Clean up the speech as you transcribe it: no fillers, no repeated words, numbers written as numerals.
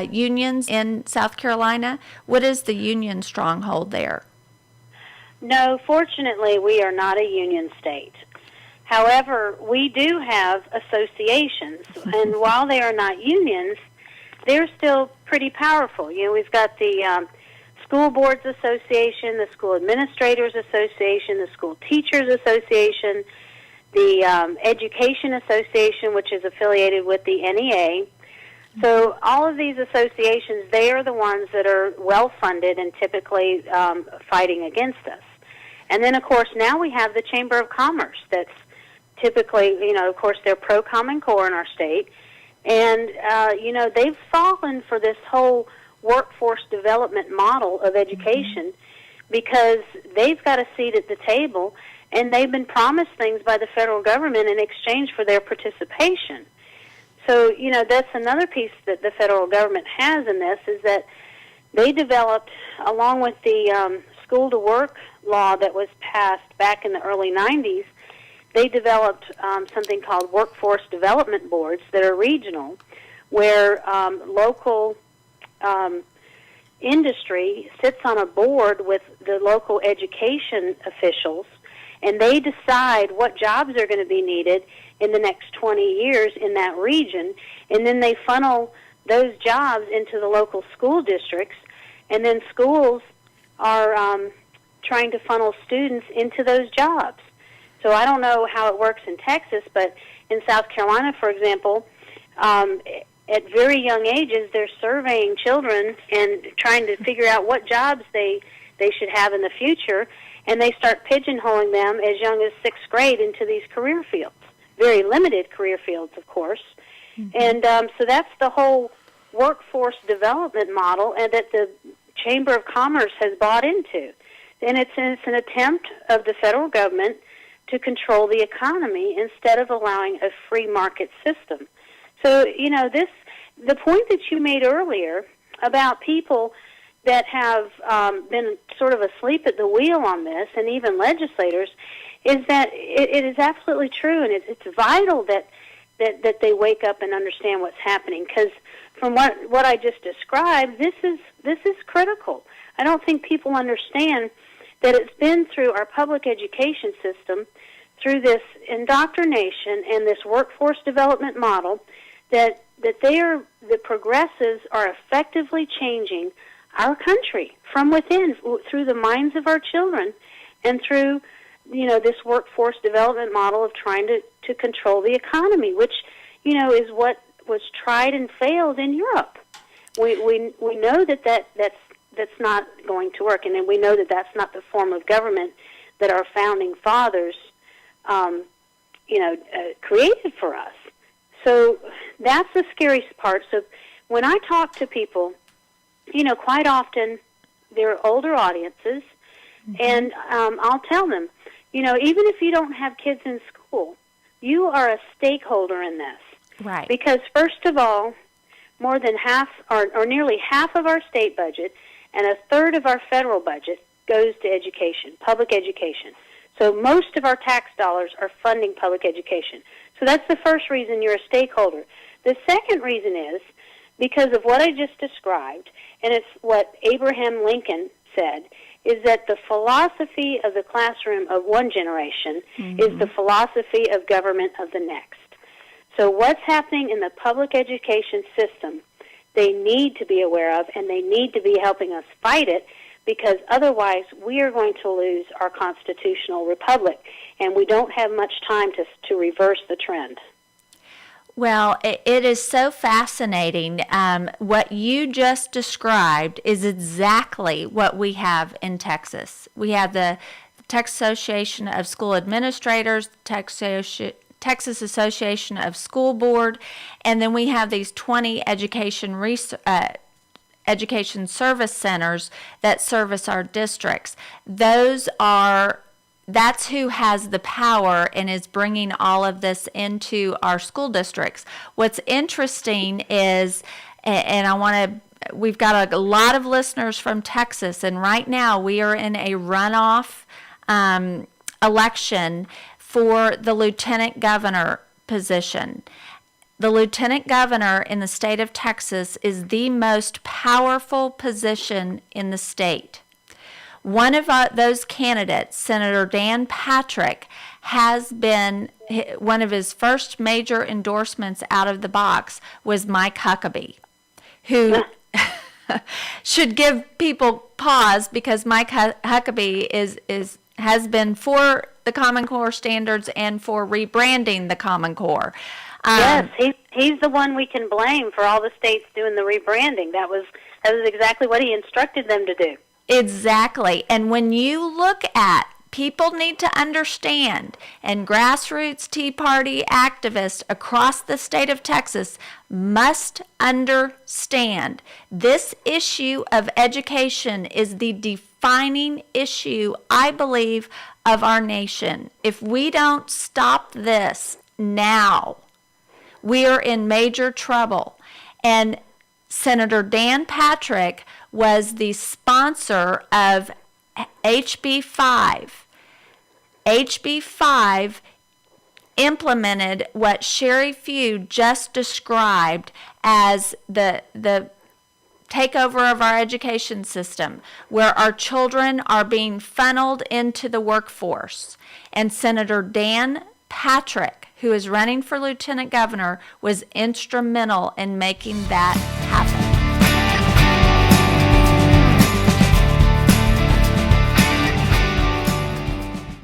unions in South Carolina? What is the union stronghold there? No, fortunately, we are not a union state. However, we do have associations, and while they are not unions, they're still pretty powerful. You know, we've got the School Boards Association, the School Administrators Association, the School Teachers Association, the Education Association, which is affiliated with the NEA. So all of these associations, they are the ones that are well-funded and typically fighting against us. And then, of course, now we have the Chamber of Commerce that's typically, you know, of course, they're pro-Common Core in our state. And, you know, they've fallen for this whole workforce development model of education because they've got a seat at the table and they've been promised things by the federal government in exchange for their participation. So, you know, that's another piece that the federal government has in this is that they developed, along with the school-to-work law that was passed back in the early 90s, they developed something called workforce development boards that are regional, where local industry sits on a board with the local education officials, and they decide what jobs are going to be needed in the next 20 years in that region, and then they funnel those jobs into the local school districts, and then schools are trying to funnel students into those jobs. So I don't know how it works in Texas, but in South Carolina, for example, at very young ages, they're surveying children and trying to figure out what jobs they should have in the future, and they start pigeonholing them as young as 6th grade into these career fields, very limited career fields, of course. And so that's the whole workforce development model and that the Chamber of Commerce has bought into. And it's an attempt of the federal government to control the economy instead of allowing a free market system. So, you know, the point that you made earlier about people that have been sort of asleep at the wheel on this, and even legislators, is that it is absolutely true, and it's vital that they wake up and understand what's happening. Because from what I just described, this is critical. I don't think people understand that it's been through our public education system, through this indoctrination and this workforce development model, that the progressives are effectively changing our country from within, through the minds of our children, and through, you know, this workforce development model of trying to control the economy, which, you know, is what was tried and failed in Europe. We know that's not going to work, and then we know that that's not the form of government that our founding fathers, created for us. So that's the scariest part. So when I talk to people, you know, quite often they're older audiences, and I'll tell them, you know, even if you don't have kids in school, you are a stakeholder in this. Right. Because first of all, more than half or nearly half of our state budget and a third of our federal budget goes to education, public education. So most of our tax dollars are funding public education. So that's the first reason you're a stakeholder. The second reason is because of what I just described, and it's what Abraham Lincoln said, is that the philosophy of the classroom of one generation is the philosophy of government of the next. So what's happening in the public education system, they need to be aware of, and they need to be helping us fight it, because otherwise we are going to lose our constitutional republic, and we don't have much time to reverse the trend. Well, it is so fascinating. What you just described is exactly what we have in Texas. We have the Texas Association of School Administrators, Texas Association of School Board, and then we have these 20 education service centers that service our districts. That's who has the power and is bringing all of this into our school districts. What's interesting is, and we've got a lot of listeners from Texas, and right now we are in a runoff election for the lieutenant governor position. the lieutenant governor in the state of Texas is the most powerful position in the state. One of those candidates, Senator Dan Patrick, has been, one of his first major endorsements out of the box was Mike Huckabee, who should give people pause because Mike Huckabee has been for the Common Core standards and for rebranding the Common Core. Yes, he's the one we can blame for all the states doing the rebranding. That was exactly what he instructed them to do. Exactly. And when you look at, people need to understand, and grassroots Tea Party activists across the state of Texas must understand, this issue of education is the defining issue, I believe, of our nation. If we don't stop this now, we are in major trouble. And Senator Dan Patrick was the sponsor of HB 5. HB 5 implemented what Sherry Few just described as the takeover of our education system, where our children are being funneled into the workforce. And Senator Dan Patrick, who is running for lieutenant governor, was instrumental in making that happen.